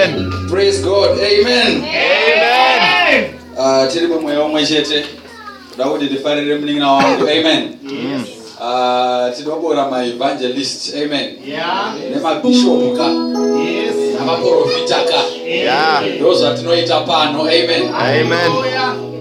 Amen. Praise God. Amen. Amen. Tiribo moyo omwe chete. Daudi difarire mninga wangu. Amen. Yes. Tidobora my evangelist. Amen. Yeah. Nema bishop ka. Yes. Ama profita ka. Yeah. Those atinoita pano. Amen. Amen.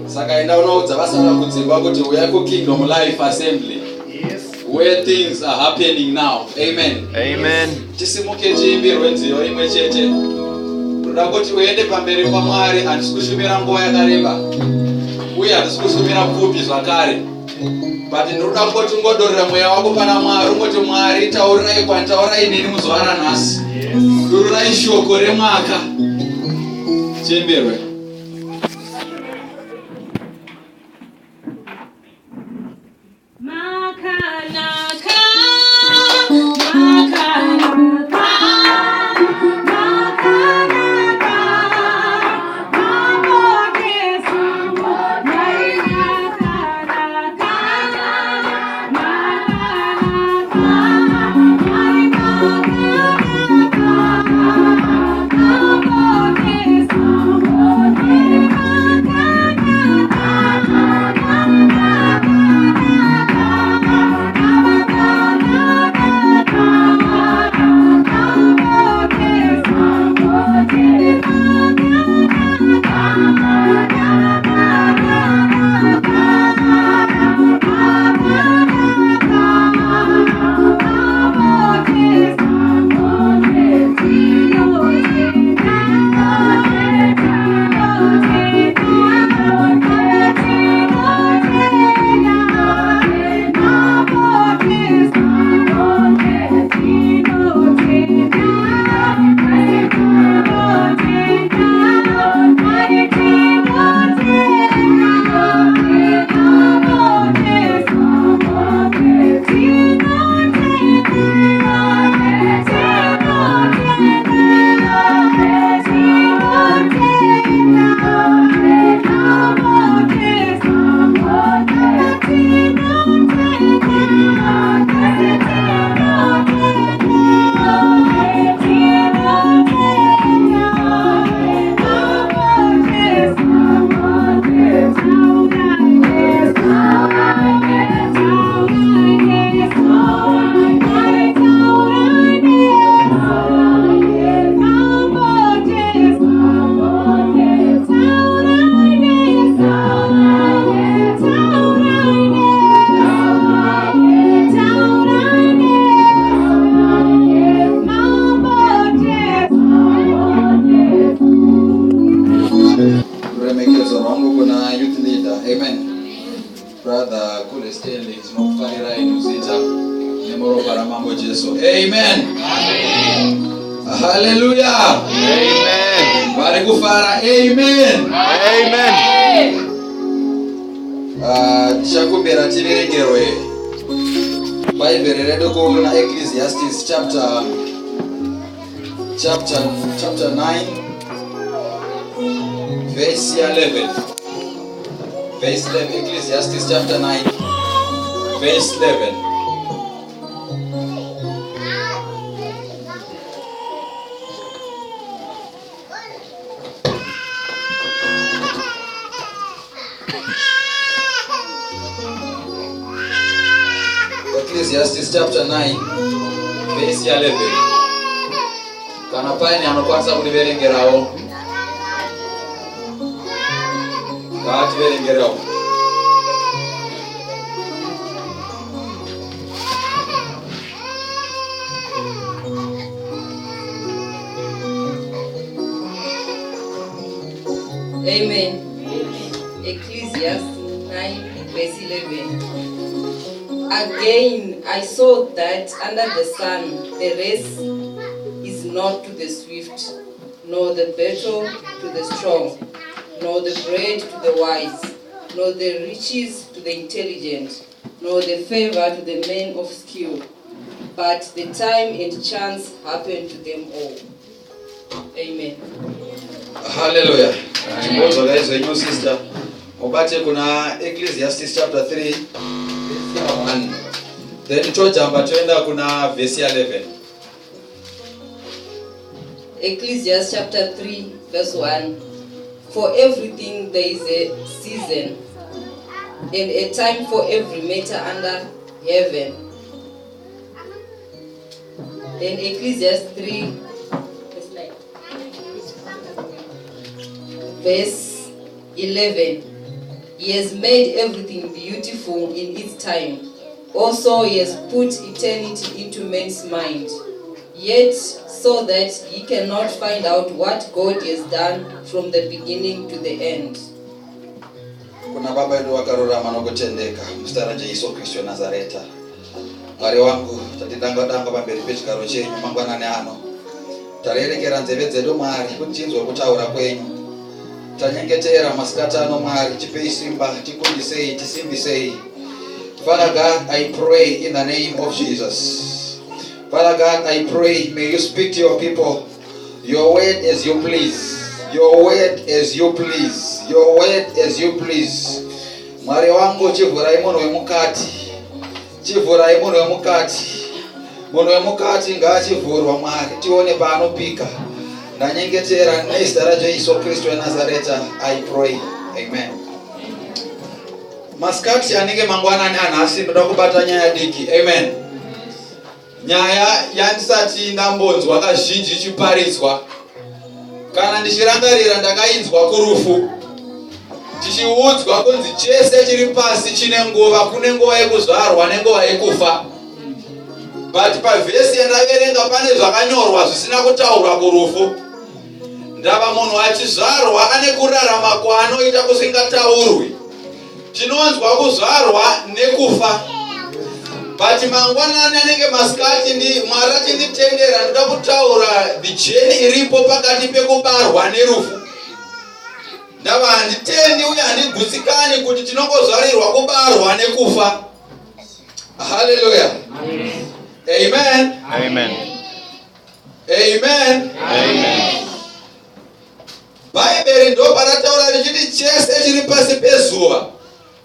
Saka enda unoudza vasara kudzimba kuti uya ku Kingdom Life Assembly. Yes. Where things are happening now. Amen. Amen. Tisimuke chiimbirwe nziyo imwe chete. Ndoda kuti uende pamberi paMwari handisikushumira nguva yakareba. Uye handisikushumira pfupi zvakare. But ndoda kuti ungodorera mweya wako pana Mwari ungoti Mwari taurirai kwanditaurai inini muzuva ranhasi. Dururai shoko remwaka. Chiimbirwe. Amen. Hallelujah. Amen. Barikufara. Amen. Amen. Tichakumbira tiverengerwe Bible redu kuona Ecclesiastes chapter 9 verse 11. Verse 11. Ecclesiastes chapter 9 verse 11. Ecclesiastes chapter 9 verse 11. Kana paine anokwanisa kuliverengerawo. Ngativerengerawo. Amen. Ecclesiastes 9 verse 11. Again, I saw that under the sun the race is not to the swift, nor the battle to the strong, nor the bread to the wise, nor the riches to the intelligent, nor the favor to the men of skill, but the time and chance happen to them all. Amen. Hallelujah. Chimbozo guys, when you sister, obate kuna Ecclesiastes chapter 3 and then chojamba tuenda kuna verse 11. Ecclesiastes chapter 3 verse 1. For everything there is a season and a time for every matter under heaven. Then Ecclesiastes 3 verse 11. He has made everything beautiful in its time. Also he has put eternity into man's mind. Yet so that he cannot find out what God has done from the beginning to the end. Kuna baba yedu wakarurama nokutendeka mstara Jesu Kristo Nazareta. Mwari wangu tatidanga pamberi pechigaro chenyu mangwanani ano. Tarerekera nzeve dzedu Mwari kuti tinzwe kutaura kwenyu. Tanyengetera masikati ano Mwari, tipei simba, tikundisei, tisimbisei. Father God, I pray in the name of Jesus. Father God, I pray, may you speak to your people. Your word as you please. Your word as you please. Your word as you please. Mwari wangu chivurai munhu wemukati. Chivurai munhu wemukati. Munhu wemukati ngaachivhurwa Mwari. Tione paanopika. Ndanyengetera nezita raJesu Kristo weNazareta. I pray. Amen. Masikati anenge mangwanani anhasi ndoda kubata nyaya diki. Amen. Nyaya yandisati ndambonzwa kazhinji chiparidzwa. Kana ndichirangarira ndakainzwa kurufu. Tichiudzwa kunzi chese chiri pasi chine nguva, kune nguva yekuzvarwa nenguva yekufa. But pavhesi yandaverenga pane zvakanyorwa zvisina kutaurwa kurufu. Ndava munhu achizvarwa ane kurarama kwaanoita kusingataurwi. Tinonzwa kuzvarwa nekufa. But mangwanani anenge masikati Mwari achinditendera ndoda kutaura the journey iripo pakati pekubarwa nerufu. Ndava handitendi uye handigutsikani kuti tinongozvarirwa kubarwa nekufa. Hallelujah. Amen. Amen. Amen. Amen. Bhaibheri ndo parataura richiti chese chiri pasi pezuva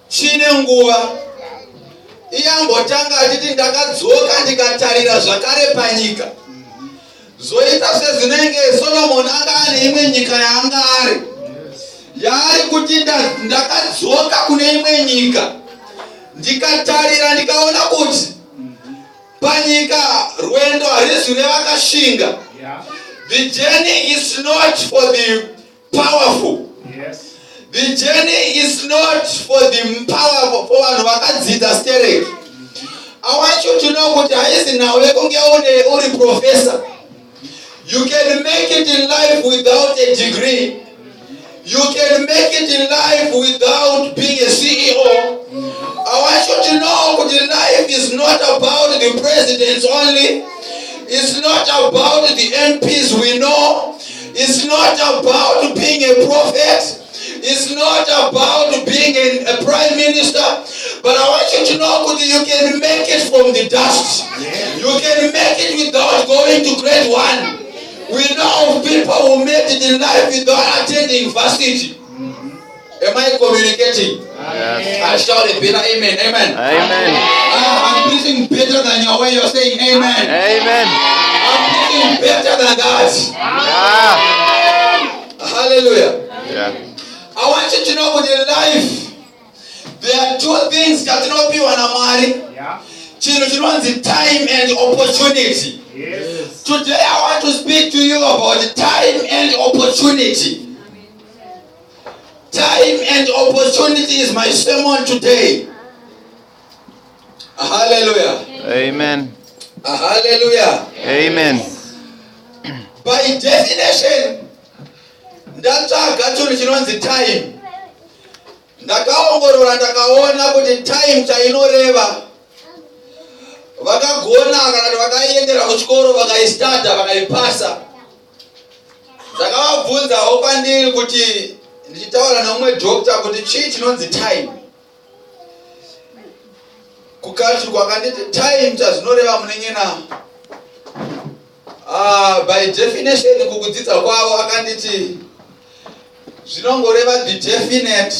chine nguva. Iyambotanga achiti ndakadzoka ndikatarira zvakare panyika. Zoita sezvinenge Solomoni anga ane imwe nyika yaanga ari. Yaari kuti ndakadzoka kune imwe nyika. Ndikatarira ndikaona kuti panyika rwendo harisi rwevakashinga. The journey is not for the powerful. Yes. The journey is not for the powerful, for vanhu vakadzidza stereki. I want you to know kuti haisi nawe kunge uri professor. You can make it in life without a degree. You can make it in life without being a CEO. I want you to know that life is not about the presidents only. It's not about the MPs we know. It's not about being a prophet. It's not about being a prime minister. But I want you to know that you can make it from the dust. You can make it without going to grade 1. We know people who made it in life without attending university. Am I communicating? Yes. I shout a better amen. Amen. Amen. I'm preaching better than your way you're saying amen. Amen. I'm preaching better than that. Yeah. Hallelujah. Yeah. I want you to know that in life, there are two things that cannot be one amari. Yeah. Children's time and opportunity. Yes. Today I want to speak to you about time and opportunity. Time and opportunity is my sermon today. Hallelujah. Amen. Hallelujah. Amen. By definition, ndatsvaga chinhu chinonzi time. Ndakaongorora ndakaona kuti time chainoreva vakagona kana kuti vakaiendera kuchikoro vakaistarta vakaipasa. Ndakavabvunzawo kwandiri kuti ndichitaura neumwe doctor kuti chii chinonzi time. Kukati kwakanditi time chazvinoreva munengena. By definition kukudzidza kwavo akanditi zvinongoreva the definite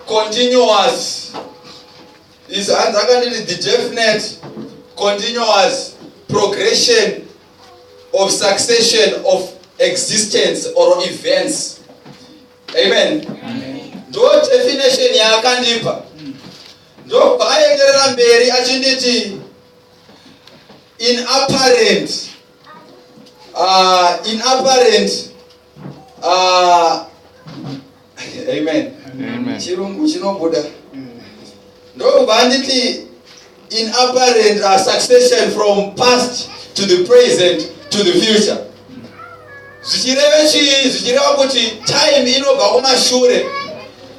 continuous is akanditi the definite continuous progression of succession of existence or events. Amen. Ndo definition yaakandipa. Ndo paenderera mberi achinditi inapparent amen. Chirungu chinobuda. Ndo banditi inapparent succession from past to the present to the future. Zvichireva kuti time inobva kumashure.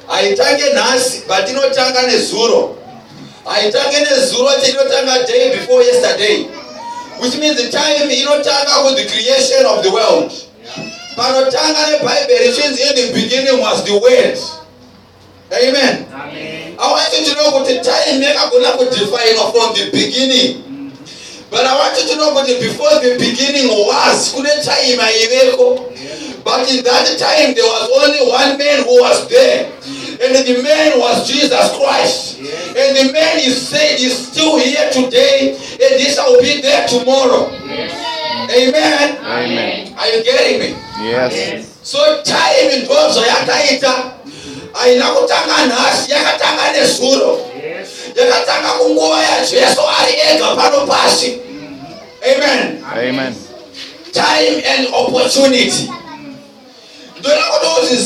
Haitange nhasi but inotanga nezuro. Haitange nezuro inotanga day before yesterday. Which means the time inotanga with the creation of the world. Panotanga neBible means in the beginning was the word. Amen. I want you to know what the time yakagona kudefine from the beginning. But I want you to know what before the beginning was. Kune time aiveko. But in that time there was only one man who was there. And the man was Jesus Christ. And the man is said is still here today. And he shall be there tomorrow. Amen. Amen. Are you getting me? Yes. So time in God's yakaita. Aina kutanga nasi yakatanga nezuro. Yakatanga kunguva ya Jesu ari ega pano pasi. Amen. Amen. Time and opportunity. Don't know the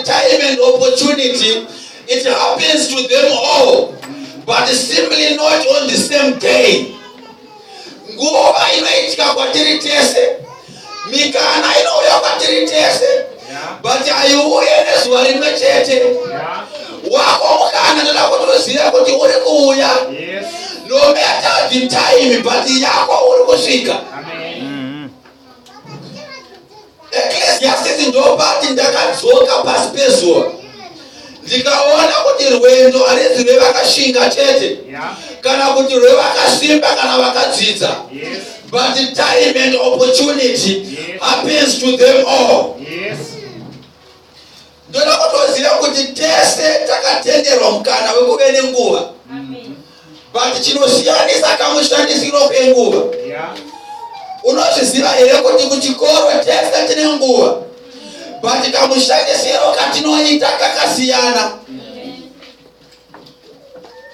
time and opportunity. It happens to them all, but simply not on the same day. Nguva inoitika kwatiri tese. Mikana inouya kwatiri tese. But aiuye nezuva rimwe chete. Wako mukana ndoda kutoziva kuti uri kuuya. No matter the time, but yako uri kusvika. Ecclesiastes ndobati ndakadzoka pasi pezuva. Ndikaona kuti rwendo harizi rwevakashinga chete. Kana kuti rwevakasimba kana vakadzidza. But the time and opportunity happens to them all. Ndoda kutoziva kuti tese takatenderwa mukana wekuve nenguva. But chinosiyanisa kamushandisiro kenguva. Unozviziva here kuti kuchikoro tese tine nguva. But kamushandisiro katinoita kakasiyana.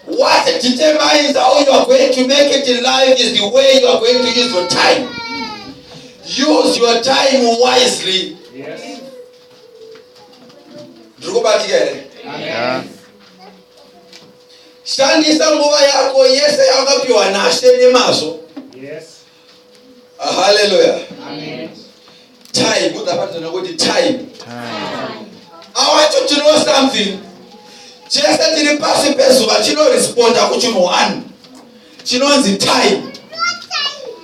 What determines how you are going to make it in life is the way you are going to use your time. Use your time wisely. Yeah. Shandisa nguva yako yese yakapiwa naShe nemazvo. Hallelujah. Time. Time. I want you to know something. Chese tiri pasi pezuva chinoresponda kuchinhu one. Chinonzi time.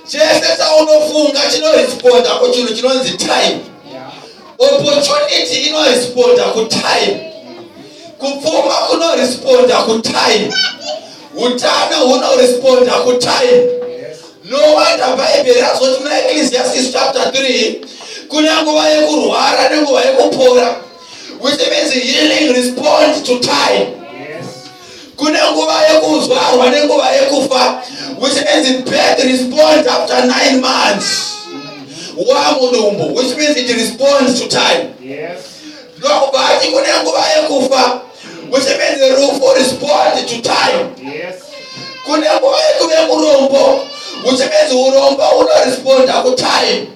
Chese chaunofunga chinoresponda kuchinhu chinonzi time. Opportunity inoresponda kutime. Kupfuma kunoresponda kutime. Utano hunoresponda kutime. No wonder Bible razoti muna Ecclesiastes chapter 3 kune nguva yekurwara nenguva yekupora, which means healing responds to time. Kune nguva yekuzvarwa nenguva yekufa, which means birth responds after 9 months. Wamudumbu, which means it responds to time. Nokubati kune nguva yekufa, which means the roof responds to time. Kune nguva yekuve murombo, which means urombo unoresponda ku time.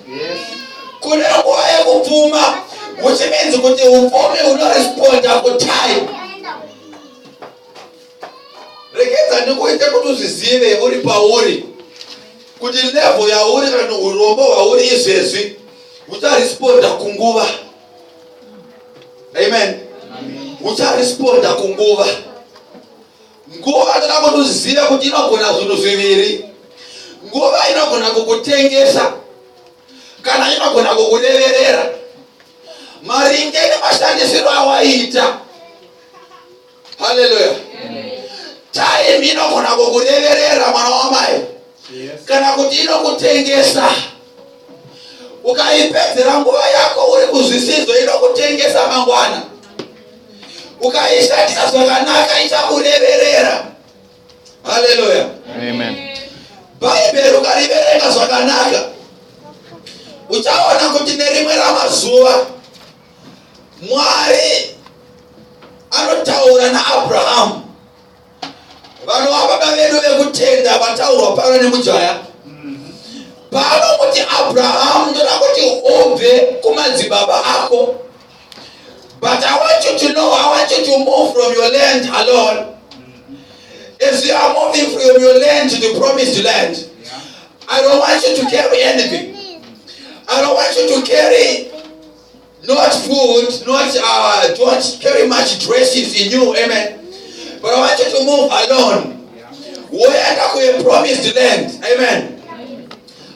Kune nguva yekupfuma, which means kuti upfumi unoresponda ku time. Rekedza ndikuite kuti uzvizive uri pauri kuti level yauri kana urombo hwauri izvezvi ucharesponda kunguva. Amen. Ucharesponda kunguva. Nguva toda kuti uzive kuti inogona zvinhu zviviri. Nguva inogona kukutengesa kana inogona kukuleverera maringe nemashandisiro awaita. Hallelujah. Time inogona kukuleverera mwana wamai kana kuti inokutengesa. Ukaipedzera nguva yako uri kuzvisidzo inokutengesa mangwana. Ukaishandisa zvakanaka ichakuleverera. Hallelujah. Amen. Bible ukariverenga zvakanaka uchaona kuti nerimwe ramazuva Mwari anotaura naAbhurahama. Vanhu vababa vedu vekutenda vataurwa pano nemujaya. Panomuti Abraham, ndoda kuti ubve kumadzibaba ako. But I want you to know, I want you to move from your land alone. As you are moving from your land to the promised land, I don't want you to carry anything. I don't want you to carry not food, don't carry much dresses in you, amen. But I want you to move alone. Where to a promised land, amen.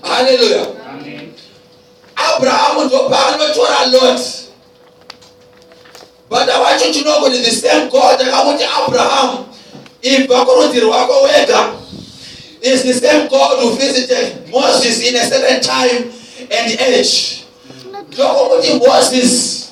Hallelujah. Abraham a lot. But I want you to know that the same God that I want Abraham, if is the same God who visited Moses in a certain time and age. Moses,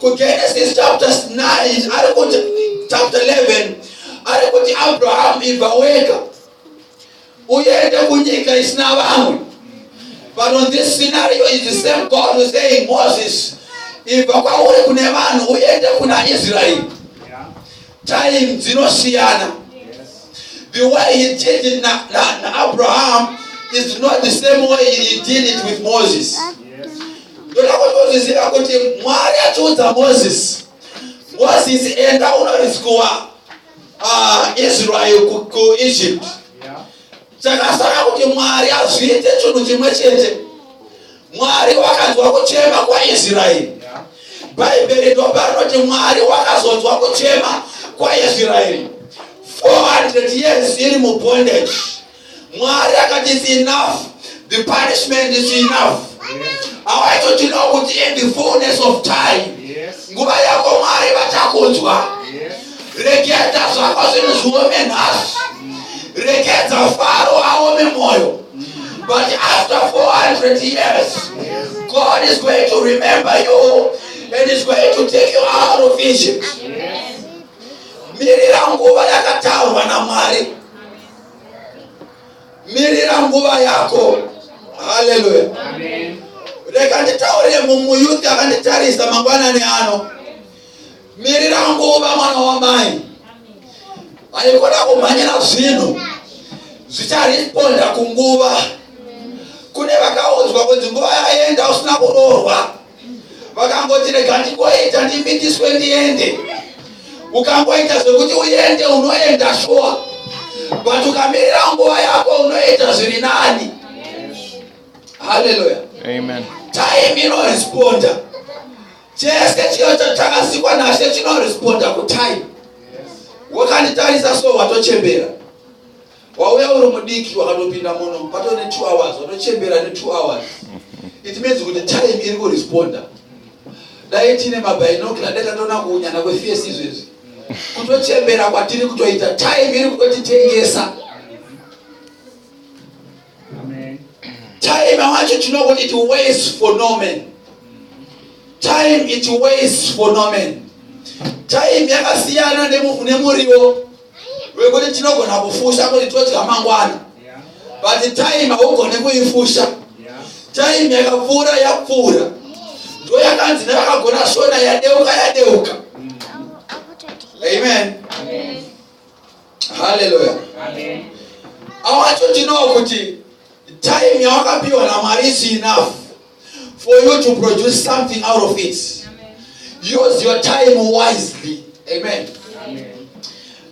but Genesis chapter 9, chapter 11, Abraham ibaweka uyende kunyika isina vamwe. But on this scenario is the same God who saying Moses ibva kwauri kune vanhu uyende kuna Israel. Time dzinosiyana. The way he did it na Abraham is not the same way he did it with Moses. Ndodakutoziva kuti Mwari achiudza Moses enda unoriswa Israel ku Egypt. Chakasara kuti Mwari azviite chinhu chimwe chete. Mwari wakanzwa kuchema kwa Israel. Bhaibheri ndoparinoti Mwari wakazonzwa kuchema kwa Israel. 400 years iri mubondage. Mwari akati it's enough. The punishment is enough. I want you to know kuti in the fullness of time. Nguva yako Mwari vachakunzwa. Regeta zvako zvinhu zviome nhasi. Regeta Faro aome moyo. But after 400 years, God is going to remember you and is going to take you out of Egypt. Mirira nguva yakataurwa naMwari. Mirira nguva yako. Hallelujah. Amen. Reka nditaurire mumuyuthi akanditarisa mangwanani ano. Mirira nguva mwana wamai. Haikona kumhanyira zvinhu zvicharesponda kunguva. Kune vakaudzwa kuti nguva yaenda usina kuroorwa. Vakangoti rega ndingoita ndimitiswe ndiende. Ukangoita zvekuti uende unoenda sure. But ukamirira nguva yako unoita zviri nani. Hallelujah. Amen. Time inoresponda. Chese chiyo chakasikwa nashe chinoresponda kutime. Wakanditarisa so watochembera. Wauya uri mudiki wakatopinda muno patone 2 hours watochembera ne 2 hours. It means kuti time iri kuresponda. Dai tine mabinocular data tona kunyana kweface izvezvi. Kutochembera kwatiri kutoita time iri kutotitengesa. Amen. Time, I want you to know what it waits for no man. Time, it waits for no man. Time yakasiyana nemuriwo wekuti tinogona kufusha kuti todya mangwana. But time haugone kuifusha. Time yakapfuura yapfuura. Ndo yakanzi nevakagona shona yadeuka. Amen. Amen. Hallelujah. Amen. I want you to know kuti time yawakapiwa naMwari is enough for you to produce something out of it. Amen. Use your time wisely. Amen. Amen.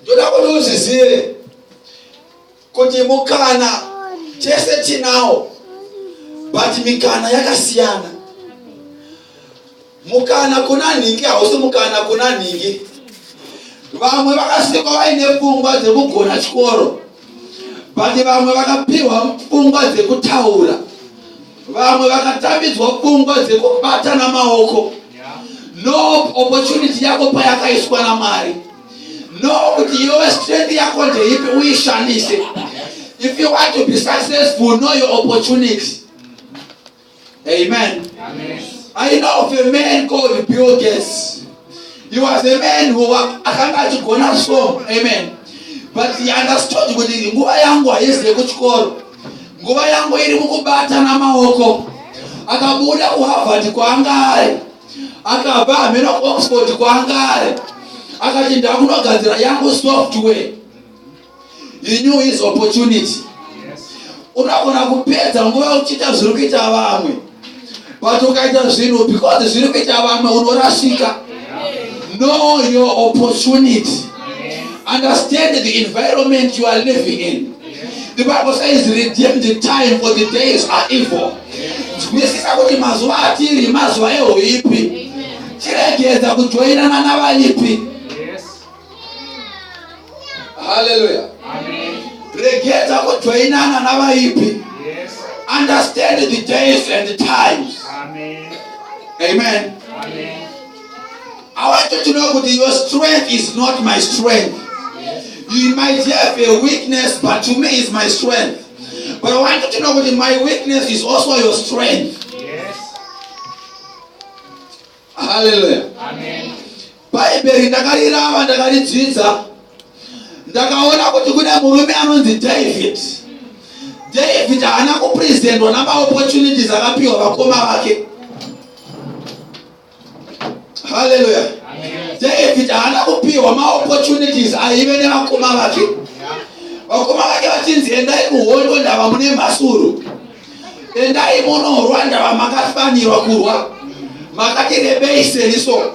Ndoda kuti uzizive kuti mukana chese tinawo but mikana yakasiyana. Mukana kuna ningi hausi mukana kuna ningi. Vamwe vakasikwa vaine pfungwa dzekugona chikoro. But vamwe vakapiwa pfungwa dzekutaura. Vamwe vakatambidzwa pfungwa dzekubata namaoko. No opportunity yako payakaiswa naMwari. No kuti your strength yako ndeipi uishandise. If you want to be successful, know your opportunity. Amen. Amen. I know of a man called Bill Gates. He was a man who akanga achigona song. Amen. But he understood kuti nguva yangu haisi kuchikoro. Nguva yangu iri mukubata namaoko. Akabuda kuHarvard kwaangari. Akabva amena kuOxford kwaangari. Akati ndakunogadzira yangu software. He knew his opportunity. Unakona kupedza nguva uchita zviri kuita vamwe. But ukaita zvinhu because zviri kuita vamwe unorashika. Know your opportunity. Understand the environment you are living in. The Bible says redeem the time for the days are evil. Nesisa kuti mazuva atiri mazuva ehoipi. Chiregedza kujoinana navaipi. Hallelujah. Regedza kujoinana navaipi. Understand the days and the times. Amen. I want you to know that your strength is not my strength. You might have a weakness, but to me it's my strength. But I want you to know that my weakness is also your strength. Hallelujah. Bible ndakarirava ndakaridzidza ndakaona kuti kune murume anonzi David. David haana kupresentwa namaopportunities akapiwa vakoma vake. Hallelujah. David haana kupiwa maopportunities aive nevakoma vake. Vakoma vake vachinzi endai kuhondo ndava mune mhasuru. Endai munorwa ndava makafanirwa kurwa. Makati rebeiseni so.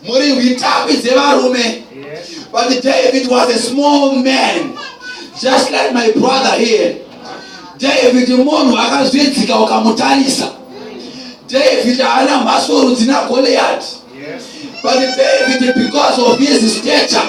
Muri hwitapi dzevarume. But David was a small man. Just like my brother here. David munhu akazvidzika ukamutarisa. David haana mhasuru dzina Goliath. But David, because of his stature,